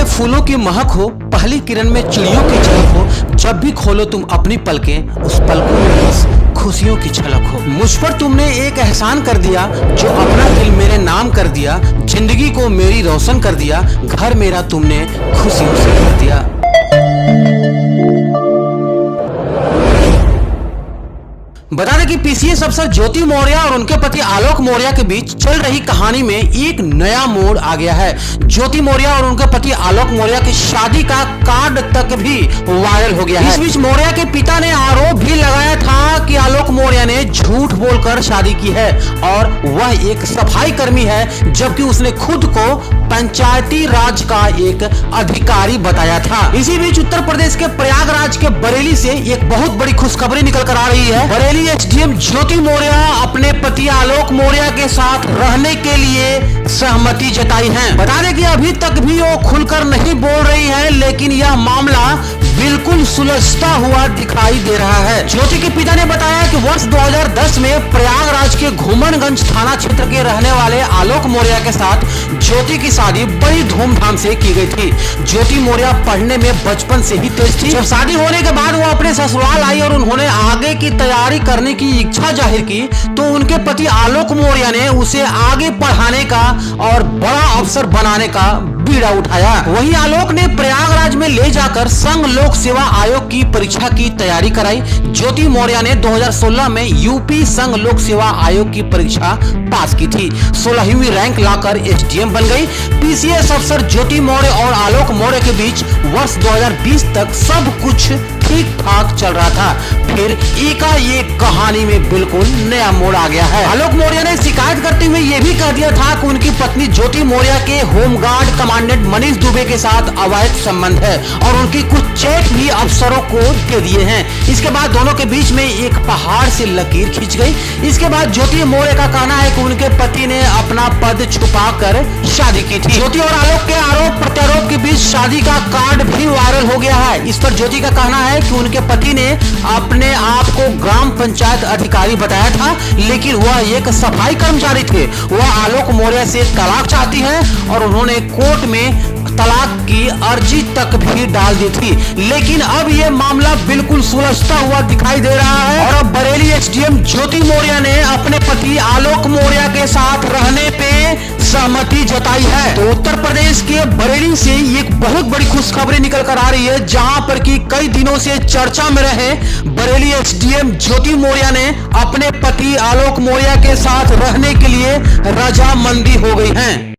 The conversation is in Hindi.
फूलों की महक हो, पहली किरण में चिड़ियों की झलक हो, जब भी खोलो तुम अपनी पलकें, उस पलकों में बस खुशियों की झलक हो। मुझ पर तुमने एक एहसान कर दिया, जो अपना दिल मेरे नाम कर दिया, जिंदगी को मेरी रोशन कर दिया, घर मेरा तुमने खुशियों से भर दिया। बता दें कि पीसीएस अफसर ज्योति मौर्य और उनके पति आलोक मौर्य के बीच चल रही कहानी में एक नया मोड़ आ गया है। ज्योति मौर्य और उनके पति आलोक मौर्य की शादी का कार्ड तक भी वायरल हो गया है। इस बीच मौर्य के पिता ने आरोप भी लगाया था कि आलोक मौर्य ने झूठ बोलकर शादी की है और वह एक सफाई कर्मी है, जबकि उसने खुद को पंचायती राज का एक अधिकारी बताया था। इसी बीच उत्तर प्रदेश के प्रयागराज के बरेली से एक बहुत बड़ी खुशखबरी निकल कर आ रही है। बरेली एसडीएम ज्योति मौर्य अपने पति आलोक मौर्य के साथ रहने के लिए सहमति जताई है। बता दें कि अभी तक भी वो खुलकर नहीं बोल रही है, लेकिन यह मामला बिल्कुल सुलझता हुआ दिखाई दे रहा है। ज्योति के पिता ने बताया कि वर्ष 2010 में प्रयागराज के घुमनगंज थाना क्षेत्र के रहने वाले आलोक मौर्य के साथ ज्योति की शादी बड़ी धूमधाम से की गई थी। ज्योति मौर्य पढ़ने में बचपन से ही तेज थी। जब शादी होने के बाद वो अपने ससुराल आई और उन्होंने आगे की तैयारी करने की इच्छा जाहिर की, तो उनके पति आलोक मौर्य ने उसे आगे पढ़ाने का और बड़ा अफसर बनाने का बीड़ा उठाया। वहीं आलोक ने प्रयागराज में ले जाकर संघ लोक सेवा आयोग की परीक्षा की तैयारी कराई। ज्योति मौर्य ने 2016 में यूपी संघ लोक सेवा आयोग की परीक्षा पास की थी। 16वीं रैंक लाकर एसडीएम बन गई। पीसीएस अफसर ज्योति मौर्य और आलोक मौर्य के बीच वर्ष 2020 तक सब कुछ ठीक ठाक चल रहा था। फिर एकाएक कहानी में बिल्कुल नया मोड़ आ गया है। आलोक मौर्य ने शिकायत करते हुए यह भी कह दिया था कि उनकी पत्नी ज्योति मौर्य के होमगार्ड कमांडेंट मनीष दुबे के साथ अवैध संबंध है और उनकी कुछ चेक भी अफसरों को दे दिए हैं। इसके बाद दोनों के बीच में एक पहाड़ से लकीर खींच गई। इसके बाद ज्योति मौर्य का कहना है कि उनके पति ने अपना पद छुपाकर शादी की थी। ज्योति और आलोक के आरोप प्रत्यारोप के बीच शादी का कार्ड भी वायरल हो गया है। इस पर ज्योति का कहना है कि उनके पति ने अपने आप को ग्राम पंचायत अधिकारी बताया था, लेकिन वह एक सफाई कर्मचारी थे। वह आलोक मौर्य से तलाक चाहती है और उन्होंने कोर्ट में तलाक की अर्जी तक भी डाल दी थी, लेकिन अब यह मामला बिल्कुल सुलझता हुआ दिखाई दे रहा है और अब बरेली एसडीएम ज्योति मौर्य ने अपने पति आलोक मौर्य के साथ रहने पे सहमति जताई है। तो उत्तर प्रदेश के बरेली से एक बहुत बड़ी खुशखबरी निकल कर आ रही है, जहां पर कि कई दिनों से चर्चा में रहे बरेली एसडीएम ज्योति मौर्य ने अपने पति आलोक मौर्य के साथ रहने के लिए रजामंदी हो गई हैं।